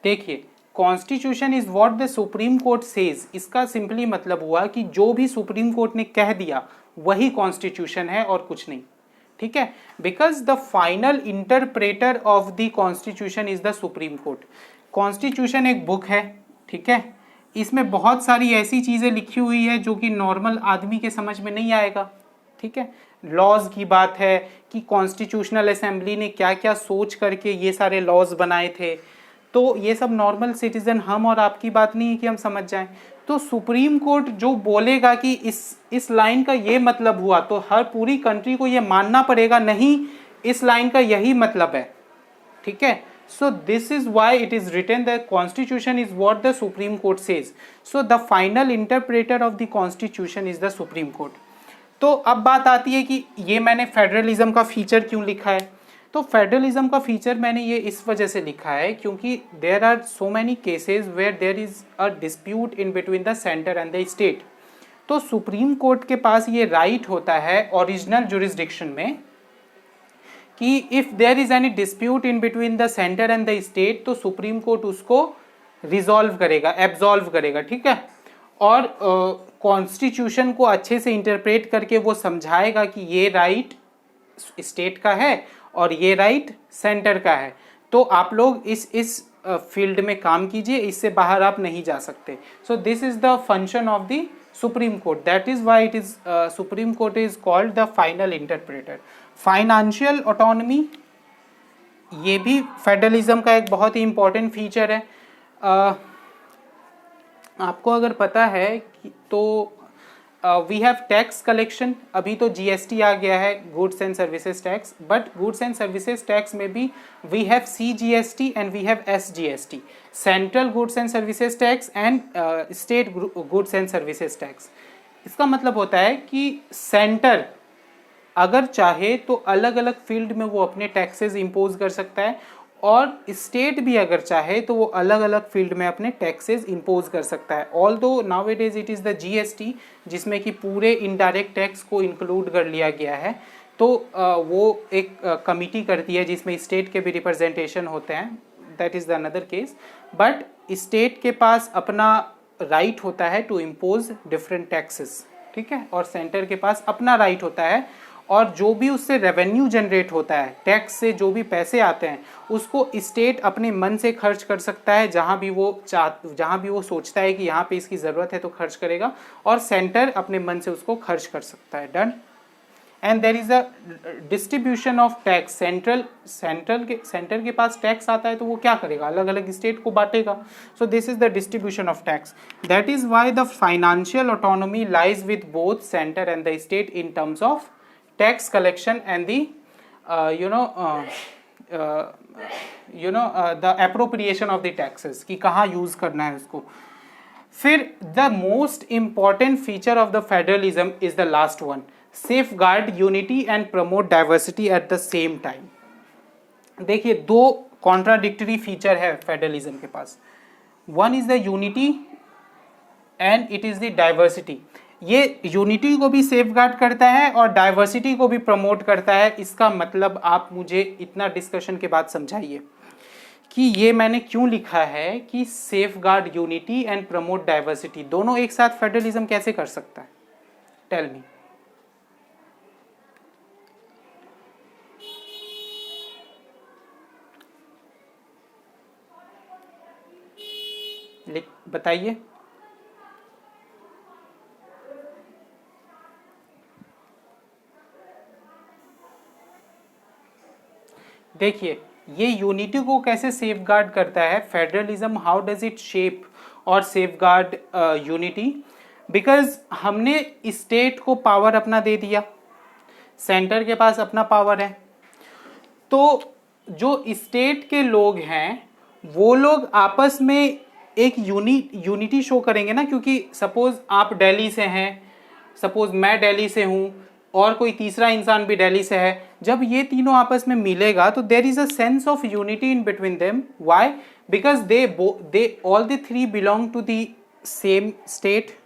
देखिए, constitution is what the Supreme Court says, इसका simply मतलब हुआ कि जो भी सुप्रीम कोर्ट ने कह दिया वही कॉन्स्टिट्यूशन है और कुछ नहीं, ठीक है। Because the final interpreter of the constitution is the Supreme court. Constitution एक बुक है, ठीक है, इसमें बहुत सारी ऐसी चीजें लिखी हुई है जो कि नॉर्मल आदमी के समझ में नहीं आएगा, ठीक है। लॉज की बात है कि कॉन्स्टिट्यूशनल असेंबली ने क्या क्या सोच करके ये सारे लॉज बनाए थे, तो ये सब नॉर्मल सिटीजन हम और आपकी बात नहीं है कि हम समझ जाएं। तो सुप्रीम कोर्ट जो बोलेगा कि इस लाइन का ये मतलब हुआ, तो हर पूरी कंट्री को ये मानना पड़ेगा, नहीं इस लाइन का यही मतलब है, ठीक है। So this is why it is written the constitution is what the Supreme Court says. So the final interpreter of the constitution is the Supreme Court. तो अब बात आती है कि ये मैंने फेडरलिज्म का फीचर क्यों लिखा है। तो फेडरलिज्म का फीचर मैंने ये इस वजह से लिखा है क्योंकि there are so many cases where there is a dispute in between the centre and the state. तो सुप्रीम कोर्ट के पास ये राइट होता है ओरिजिनल जुरिस्डिक्शन में कि if there is any dispute in between the centre and the state, तो Supreme Court उसको रिजॉल्व करेगा, एब्जॉल्व करेगा, ठीक है। और कॉन्स्टिट्यूशन को अच्छे से इंटरप्रेट करके वो समझाएगा कि ये राइट स्टेट का है और ये राइट सेंटर का है। तो आप लोग इस फील्ड में काम कीजिए, इससे बाहर आप नहीं जा सकते। सो this is the function of the Supreme court, that is why it is supreme court is called the final interpreter. Financial autonomy, ये भी फेडरलिज्म का एक बहुत ही इंपॉर्टेंट फीचर है। आपको अगर पता है तो वी हैव टैक्स कलेक्शन, अभी तो जीएसटी आ गया है, goods and services tax, but goods and services tax में भी we have CGST and we have SGST, central goods and services tax and state goods and services tax. इसका मतलब होता है कि सेंटर अगर चाहे तो अलग अलग फील्ड में वो अपने टैक्सेस इम्पोज कर सकता है, और स्टेट भी अगर चाहे तो वो अलग अलग फील्ड में अपने टैक्सेस इम्पोज कर सकता है। Although nowadays it is the GST जिसमें कि पूरे इनडायरेक्ट टैक्स को इंक्लूड कर लिया गया है, तो वो एक कमिटी करती है जिसमें स्टेट के भी रिप्रेजेंटेशन होते हैं, that is the another case. But state के पास अपना राइट होता है टू इम्पोज डिफरेंट टैक्सेस, ठीक है, और सेंटर के पास अपना राइट होता है, और जो भी उससे रेवेन्यू जनरेट होता है, टैक्स से जो भी पैसे आते हैं, उसको स्टेट अपने मन से खर्च कर सकता है, जहाँ भी वो सोचता है कि यहाँ पे इसकी ज़रूरत है तो खर्च करेगा, और सेंटर अपने मन से उसको खर्च कर सकता है। Done. And there is a distribution of tax. Centre के पास टैक्स आता है तो वो क्या करेगा, अलग अलग स्टेट को बांटेगा। So this is the distribution of tax. That is why the financial autonomy lies with both centre and the state in terms of tax collection and the the appropriation of the taxes, कि कहाँ use करना है उसको। फिर the most important feature of the federalism is the last one, safeguard unity and promote diversity at the same time. देखिए, दो contradictory feature है federalism के पास, one is the unity and it is the diversity. ये unity को भी safe guard करता है और डाइवर्सिटी को भी प्रमोट करता है। इसका मतलब आप मुझे इतना डिस्कशन के बाद समझाइए कि ये मैंने क्यों लिखा है कि safeguard unity and promote diversity, दोनों एक साथ फेडरलिज्म कैसे कर सकता है? Tell me. बताइए। देखिए, ये यूनिटी को कैसे सेफ गार्ड करता है federalism, how does it shape और सेफ गार्ड यूनिटी? बिकॉज हमने स्टेट को पावर अपना दे दिया, सेंटर के पास अपना पावर है, तो जो स्टेट के लोग हैं वो लोग आपस में एक यूनिटी शो करेंगे ना, क्योंकि सपोज आप दिल्ली से हैं, सपोज मैं दिल्ली से हूँ और कोई तीसरा इंसान भी दिल्ली से है, जब ये तीनों आपस में मिलेगा तो there is a sense of unity in between them. Why? Because they all the three belong to the same state,